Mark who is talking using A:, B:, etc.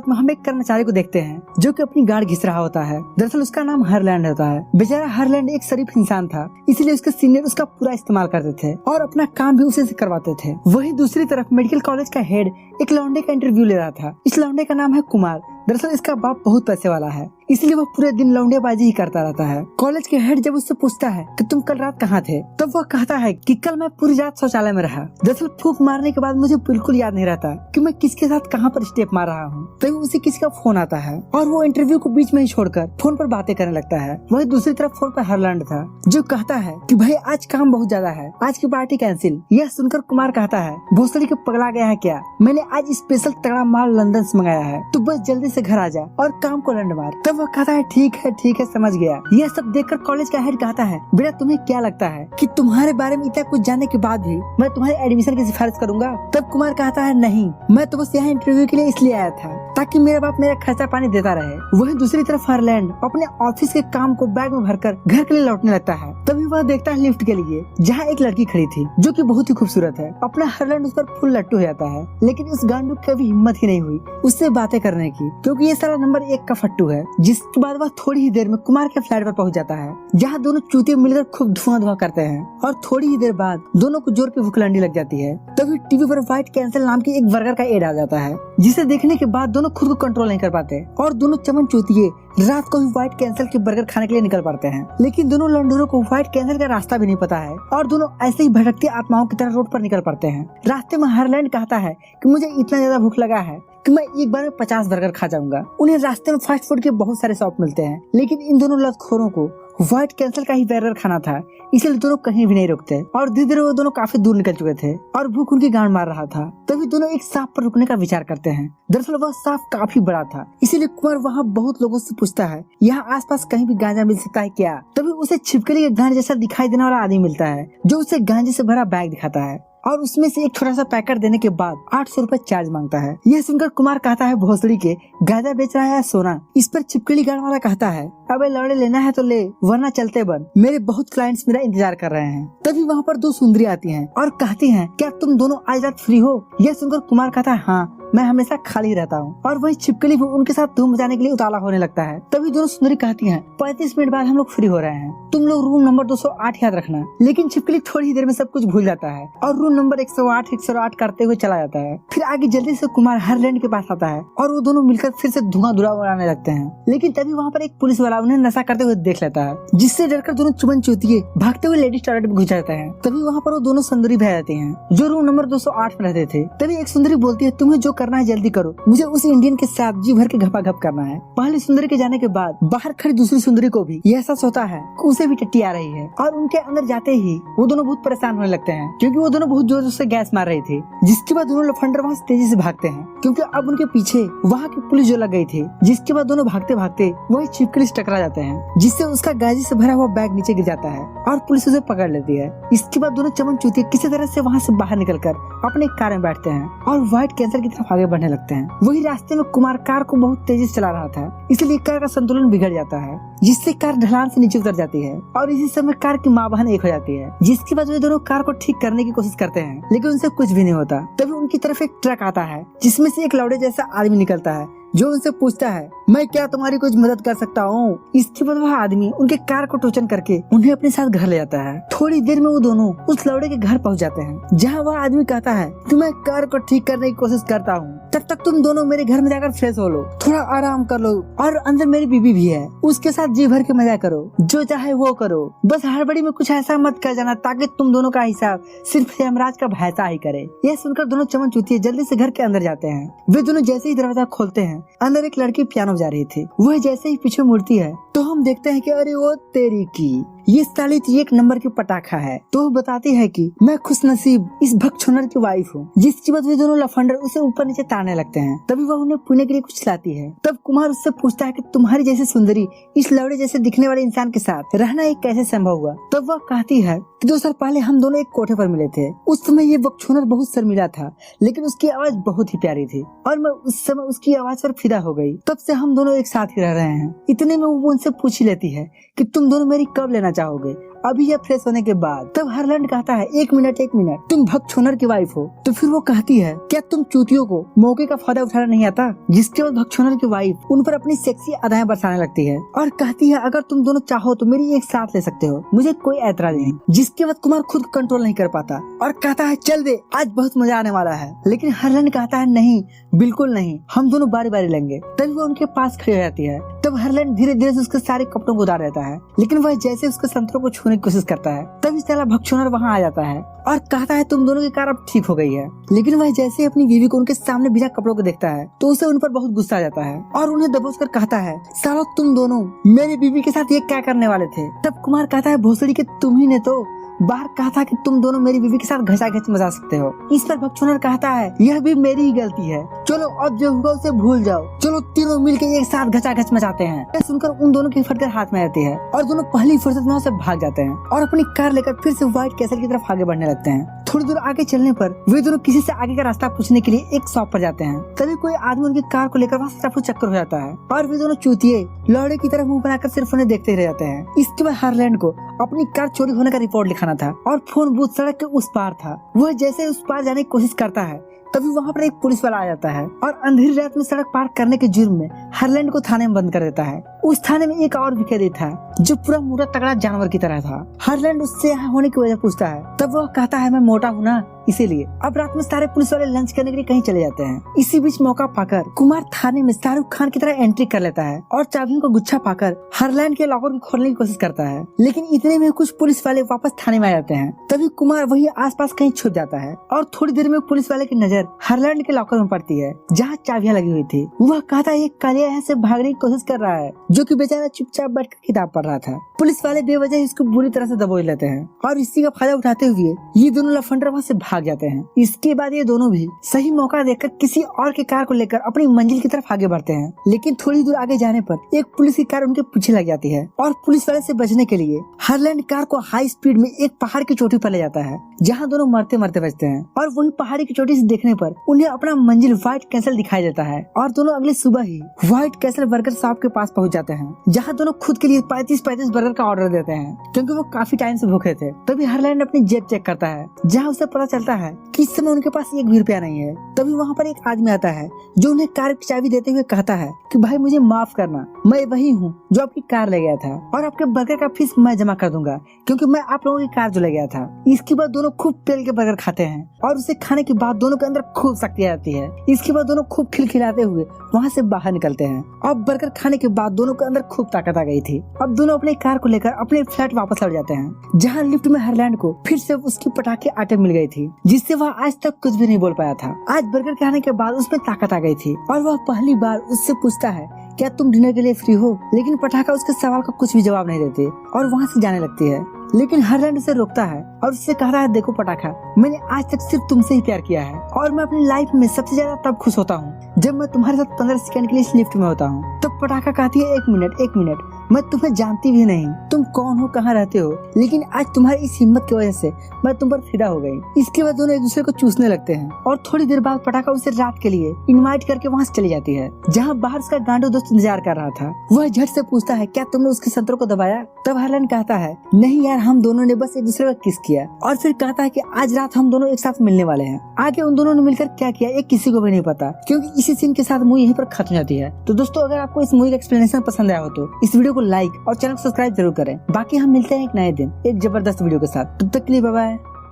A: शुरुआत में हम एक कर्मचारी को देखते हैं जो कि अपनी गाड़ घिस रहा होता है। दरअसल उसका नाम हरलैंड होता है। बेचारा हरलैंड एक शरीफ इंसान था, इसलिए उसके सीनियर उसका पूरा इस्तेमाल करते थे और अपना काम भी उसी से करवाते थे। वहीं दूसरी तरफ मेडिकल कॉलेज का हेड एक लौंडे का इंटरव्यू ले रहा था। इस लौंडे का नाम है कुमार। दरअसल इसका बाप बहुत पैसे वाला है, इसलिए वो पूरे दिन लौंडेबाजी ही करता रहता है। कॉलेज के हेड जब उससे पूछता है कि तुम कल रात कहाँ थे, तब वह कहता है कि कल मैं पूरी रात शौचालय में रहा। दरअसल फूंक मारने के बाद मुझे बिल्कुल याद नहीं रहता कि मैं किसके साथ कहाँ पर स्टेप मार रहा हूँ। तभी उसे किसी का फोन आता है और वो इंटरव्यू को बीच में ही छोड़कर फोन पर बातें करने लगता है। वही दूसरी तरफ फोन पर हरलैंड था जो कहता है कि भाई आज काम बहुत ज्यादा है, आज की पार्टी कैंसिल। यह सुनकर कुमार कहता है भोसड़ी के पगला गया है क्या, मैंने आज स्पेशल तगड़ा माल लंदन से मंगाया है, तू बस जल्दी से घर आ जा और काम को लंड मार। तब वह कहता है ठीक है समझ गया। यह सब देखकर कॉलेज का हेड कहता है बेटा तुम्हें क्या लगता है कि तुम्हारे बारे में इतना कुछ जानने के बाद भी मैं तुम्हारे एडमिशन की सिफारिश करूंगा। तब कुमार कहता है नहीं, मैं तो बस यहाँ इंटरव्यू के लिए इसलिए आया था ताकि मेरा बाप मेरा खर्चा पानी देता रहे। वहीं दूसरी तरफ हरलैंड अपने ऑफिस के काम को बैग में भरकर घर के लिए लौटने लगता है। तभी वह देखता है लिफ्ट के लिए जहाँ एक लड़की खड़ी थी जो कि बहुत ही खूबसूरत है। अपना हरलैंड उस पर फुल लट्टू हो जाता है, लेकिन उस गांडू की कभी हिम्मत ही नहीं हुई उससे बातें करने की, क्योंकि ये सारा नंबर 1 का फट्टू है। जिसके बाद वह थोड़ी ही देर में कुमार के फ्लैट पर पहुंच जाता है जहाँ दोनों चूतिए मिलकर खूब धुआं करते हैं और थोड़ी ही देर बाद दोनों को जोर की भूखलंडी लग जाती है। तभी टीवी पर व्हाइट कैंसल नाम की एक बर्गर का एड आ जाता है, जिसे देखने के बाद दोनों खुद को कंट्रोल नहीं कर पाते और दोनों चमन चूतिए रात को भी व्हाइट कैंसल के बर्गर खाने के लिए निकल पड़ते हैं। लेकिन दोनों लंडोरों को व्हाइट कैंसल का रास्ता भी नहीं पता है और दोनों ऐसे ही भटकती आत्माओं की तरह रोड पर निकल पड़ते हैं। रास्ते में हरलैंड कहता है कि मुझे इतना ज्यादा भूख लगा है कि मैं एक बार में 50 बर्गर खा जाऊंगा। उन्हें रास्ते में फास्ट फूड के बहुत सारे शॉप मिलते हैं, लेकिन इन दोनों लतखोरों को व्हाइट कैंसल का ही बर्गर खाना था, इसलिए दोनों कहीं भी नहीं रुकते और धीरे धीरे वो दोनों काफी दूर निकल चुके थे और भूख उनकी गांड मार रहा था। तभी दोनों एक सांप पर रुकने का विचार करते हैं। दरअसल वह सांप काफी बड़ा था, इसीलिए कुमार वहाँ बहुत लोगों से पूछता है यहाँ आसपास कहीं भी गांजा मिल सकता है क्या। तभी उसे छिपकली के गांड जैसा दिखाई देने वाला आदमी मिलता है जो उसे गांजे से भरा बैग दिखाता है और उसमें से एक छोटा सा पैकेट देने के बाद 800 रुपए चार्ज मांगता है। यह सुनकर कुमार कहता है भोसड़ी के गांजा बेच रहा है सोना। इस पर छिपकली गाड़ वाला कहता है अबे लौड़े लेना है तो ले वरना चलते बन, मेरे बहुत क्लाइंट्स मेरा इंतजार कर रहे हैं। तभी वहाँ पर 2 सुंदरी आती हैं और कहती हैं क्या तुम दोनों आज रात फ्री हो। यह सुनकर कुमार कहता है हाँ मैं हमेशा खाली रहता हूँ और वही छिपकली भी उनके साथ धूम मचाने के लिए उतावला होने लगता है। तभी दोनों सुंदरी कहती हैं 35 मिनट बाद हम लोग फ्री हो रहे हैं, तुम लोग रूम नंबर 208 याद रखना। लेकिन छिपकली थोड़ी ही देर में सब कुछ भूल जाता है और रूम नंबर 108 करते हुए चला जाता है। फिर आगे जल्दी से कुमार हरलैंड के पास आता है और वो दोनों मिलकर फिर से धुआं उड़ाने लगते हैं। लेकिन तभी वहाँ पर एक पुलिस वाला उन्हें नशा करते हुए देख लेता है, जिससे डरकर दोनों चुमन चूतिए भागते हुए लेडीज टॉयलेट में घुस जाते हैं। तभी वहाँ पर वो दोनों सुंदरी बह जाती हैं जो रूम नंबर 208 में रहते थे। तभी एक सुंदरी बोलती है तुम्हें जो करना है जल्दी करो, मुझे उस इंडियन के साथ जी भर के घपाघप करना है। पहली सुंदरी के जाने के बाद बाहर खड़ी दूसरी सुंदरी को भी यह एहसास होता है कि उसे भी टट्टी आ रही है और उनके अंदर जाते ही वो दोनों बहुत परेशान होने लगते हैं, क्योंकि वो दोनों बहुत जोर से गैस मार रही थी। जिसके बाद दोनों लफंडर वहाँ से तेजी से भागते हैं, क्योंकि अब उनके पीछे वहाँ की पुलिस जो लग गई थी। जिसके बाद दोनों भागते भागते वही छिपकली से टकरा जाते हैं, जिससे उसका गाजी से भरा हुआ बैग नीचे गिर जाता है और पुलिस उसे पकड़ लेती है। इसके बाद दोनों चमन चूतिए किसी तरह से वहाँ से बाहर निकलकर अपने कार में बैठते हैं और व्हाइट कैंसर की तरफ आगे बढ़ने लगते हैं। वही रास्ते में कुमार कार को बहुत तेजी से चला रहा था, इसलिए कार का संतुलन बिगड़ जाता है, जिससे कार ढलान से नीचे उतर जाती है और इसी समय कार की माँ बहन एक हो जाती है। जिसके बाद वे दोनों कार को ठीक करने की कोशिश करते हैं, लेकिन उनसे कुछ भी नहीं होता। तभी उनकी तरफ एक ट्रक आता है, जिसमें से एक लौड़े जैसा आदमी निकलता है जो उनसे पूछता है मैं क्या तुम्हारी कुछ मदद कर सकता हूँ। इसके बाद वह आदमी उनके कार को टोचन करके उन्हें अपने साथ घर ले जाता है। थोड़ी देर में वो दोनों उस लौड़े के घर पहुँच जाते हैं, जहाँ वह आदमी कहता है कि मैं कार को ठीक करने की कोशिश करता हूँ, तब तक तुम दोनों मेरे घर में जाकर फ्रेश हो लो, थोड़ा आराम कर लो और अंदर मेरी बीबी भी है, उसके साथ जी भर के मजा करो, जो चाहे वो करो, बस हड़बड़ी में कुछ ऐसा मत कर जाना ताकि तुम दोनों का हिसाब सिर्फ यमराज का भैंसा ही करे। यह सुनकर दोनों चमन चूतिए जल्दी से घर के अंदर जाते हैं। वे दोनों जैसे ही दरवाजा खोलते हैं, अंदर एक लड़की पियानो बजा रही थी। वह जैसे ही पीछे मुड़ती है तो हम देखते हैं कि अरे वो तेरी की ये साली तो 1 नंबर की पटाखा है। तो वो बताती है कि मैं खुशनसीब इस भगछुनर की वाइफ हूँ। जिसकी वजह से दोनों लफंडर उसे ऊपर नीचे ताड़ने लगते हैं। तभी वह उन्हें पीने के लिए कुछ लाती है। तब कुमार उससे पूछता है कि तुम्हारी जैसी सुंदरी इस लौड़े जैसे दिखने वाले इंसान के साथ रहना एक कैसे संभव हुआ। तब वह कहती है कि 2 साल पहले हम दोनों एक कोठे पर मिले थे। उस समय ये भगछुनर बहुत शर्मिला था, लेकिन उसकी आवाज बहुत ही प्यारी थी और मैं उस समय उसकी आवाज पर फिदा हो गई। तब से हम दोनों एक साथ ही रह रहे हैं। इतने में वो उनसे पूछ ही लेती है कि तुम दोनों मेरी कब लेना चाहोगे अभी यह फ्रेश होने के बाद। तब हार्लैंड कहता है 1 मिनट तुम भगछोनर की वाइफ हो। तो फिर वो कहती है क्या तुम चूतियों को मौके का फायदा उठाना नहीं आता। जिसके बाद भगछोनर की वाइफ उन पर अपनी सेक्सी अदाएं बरसाने लगती है और कहती है अगर तुम दोनों चाहो तो मेरी एक साथ ले सकते हो, मुझे कोई ऐतराज नहीं। जिसके बाद कुमार खुद कंट्रोल नहीं कर पाता और कहता है चल बे आज बहुत मजा आने वाला है। लेकिन हार्लैंड कहता है नहीं बिल्कुल नहीं, हम दोनों बारी बारी लेंगे। तभी वो उनके पास खड़ी हो जाती है। तब हार्लैंड धीरे धीरे से उसके सारे कपड़ों को उतार देता है, लेकिन वह जैसे उसके संतरों को छूने की कोशिश करता है तभी साला भगछोनर वहाँ आ जाता है और कहता है तुम दोनों की कार अब ठीक हो गई है। लेकिन वह जैसे ही अपनी बीवी को उनके सामने बिना कपड़ों को देखता है तो उसे उन पर बहुत गुस्सा आ जाता है और उन्हें दबोच कर कहता है सालो तुम दोनों मेरी बीवी के साथ ये क्या करने वाले थे। तब कुमार कहता है भोसड़ी के तुम ही ने तो बाहर कहा था कि तुम दोनों मेरी बीवी के साथ घचाघच मचा सकते हो। इस पर भगछोनर कहता है यह भी मेरी ही गलती है, चलो अब जो हुआ उसे भूल जाओ, चलो तीनों मिलकर एक साथ घचाघच मचाते हैं। यह सुनकर उन दोनों की फटकर हाथ में आती है और दोनों पहली फुर्सत में से भाग जाते हैं और अपनी कार लेकर फिर से व्हाइट कैसल की तरफ आगे बढ़ने लगते हैं। थोड़ी दूर आगे चलने पर वे दोनों किसी से आगे का रास्ता पूछने के लिए एक शॉप पर जाते हैं। तभी कोई आदमी उनकी कार को लेकर वहाँ से चक्कर हो जाता है और वे दोनों चूतिए लौड़े की तरफ मुंह बनाकर सिर्फ उन्हें देखते ही रह जाते हैं। इसके बाद हार्लैंड को अपनी कार चोरी होने का रिपोर्ट लिखाना था और फोन बूथ सड़क के उस पार था। वह जैसे उस पार जाने की कोशिश करता है तभी वहाँ पर एक पुलिस वाला आ जाता है और अंधेरी रात में सड़क पार करने के जुर्म में हार्लैंड को थाने में बंद कर देता है। उस थाने में एक और भी कैदी था जो पूरा मोटा तगड़ा जानवर की तरह था। हार्लैंड उससे यहाँ होने की वजह पूछता है तब वह कहता है मैं मोटा हूँ ना इसीलिए। अब रात में सारे पुलिस वाले लंच करने के लिए कहीं चले जाते हैं। इसी बीच मौका पाकर कुमार थाने में शाहरुख खान की तरह एंट्री कर लेता है और चाबियों को गुच्छा पाकर हार्लैंड के लॉकर को खोलने की कोशिश करता है। लेकिन इतने में कुछ पुलिस वाले वापस थाने में आ जाते हैं। तभी कुमार वही आसपास कहीं छुप जाता है और थोड़ी देर में पुलिस वाले की नजर हार्लैंड के लॉकर में पड़ती है जहाँ चाबियां लगी हुई थी। वह कहता है एक कालिया यहाँ से भागने की कोशिश कर रहा है जो कि बेचारा चुपचाप बैठकर किताब पढ़ रहा था। पुलिस वाले बेवजह इसको बुरी तरह से दबोच लेते हैं और इसी का फायदा उठाते हुए ये दोनों लफंडर वहाँ से भाग जाते हैं। इसके बाद ये दोनों भी सही मौका देखकर किसी और के कार को लेकर अपनी मंजिल की तरफ आगे बढ़ते हैं। लेकिन थोड़ी दूर आगे जाने पर एक पुलिस की कार उनके पीछे लग जाती है और पुलिस वाले से बचने के लिए हार्लैंड कार को हाई स्पीड में एक पहाड़ की चोटी पर ले जाता है जहाँ दोनों मरते मरते बचते हैं। और वही पहाड़ी की चोटी से देखने पर उन्हें अपना मंजिल व्हाइट कैसल दिखाई देता है और दोनों अगले सुबह ही व्हाइट कैसल बर्गर शॉप के पास पहुँच जाते हैं जहाँ दोनों खुद के लिए 35 बर्गर का ऑर्डर देते हैं क्योंकि वो काफी टाइम से भूखे थे। तभी हार्लैंड अपनी जेब चेक करता है जहाँ उसे पता चलता है कि इस समय उनके पास एक भी रुपया नहीं है। तभी वहाँ पर एक आदमी आता है जो उन्हें कार की चाबी देते हुए कहता है कि भाई मुझे माफ करना, मैं वही हूँ जो आपकी कार ले गया था और आपके बर्गर का फीस मैं जमा कर दूंगा क्योंकि मैं आप लोगों की कार जो ले गया था। इसके बाद दोनों खूब तेल के बर्गर खाते हैं और उसे खाने के बाद दोनों के अंदर खूब शक्ति आती है। इसके बाद दोनों खूब खिलखिलाते हुए वहाँ से बाहर निकलते हैं। अब बर्गर खाने के बाद दोनों के अंदर खूब ताकत आ गई थी। अब दोनों अपनी कार को लेकर अपने फ्लैट वापस लौट जाते हैं जहाँ लिफ्ट में हार्लैंड को फिर से उसकी पटाखे आटे मिल गई थी जिससे वह आज तक कुछ भी नहीं बोल पाया था। आज बर्गर खाने के बाद उसमें ताकत आ गई थी और वह पहली बार उससे पूछता है क्या तुम डिनर के लिए फ्री हो। लेकिन पटाखा उसके सवाल का कुछ भी जवाब नहीं देती और वहाँ से जाने लगती है। लेकिन हार्लैंड उसे रोकता है और उससे कहता है देखो पटाखा, मैंने आज तक सिर्फ तुमसे ही प्यार किया है और मैं अपनी लाइफ में सबसे ज्यादा तब खुश होता हूँ जब मैं तुम्हारे साथ 15 सेकंड के लिए इस लिफ्ट में होता हूँ। तो पटाखा कहती है एक मिनट मैं तुम्हें जानती भी नहीं, तुम कौन हो, कहाँ रहते हो, लेकिन आज तुम्हारी इस हिम्मत की वजह से मैं तुम पर फिदा हो गई। इसके बाद दोनों एक दूसरे को चूसने लगते हैं और थोड़ी देर बाद पटाखा उसे रात के लिए इनवाइट करके वहाँ से चली जाती है जहाँ बाहर उसका गांडू दोस्त इंतजार कर रहा था। वह झट से पूछता है क्या तुमने उसके संतरों को दबाया। तब हार्लैंड कहता है नहीं यार, हम दोनों ने बस एक दूसरे का किस किया। और फिर कहता है कि आज रात हम दोनों एक साथ मिलने वाले हैं। आगे उन दोनों ने मिलकर क्या किया एक किसी को भी नहीं पता क्योंकि इसी सीन के साथ मूवी यहीं पर खत्म हो जाती है। तो दोस्तों अगर आपको इस मूवी का एक्सप्लेनेशन पसंद आया हो तो इस वीडियो को लाइक और चैनल को सब्सक्राइब जरूर करें। बाकी हम मिलते हैं एक नए दिन एक जबरदस्त वीडियो के साथ। तब तक के लिए बाय बाय।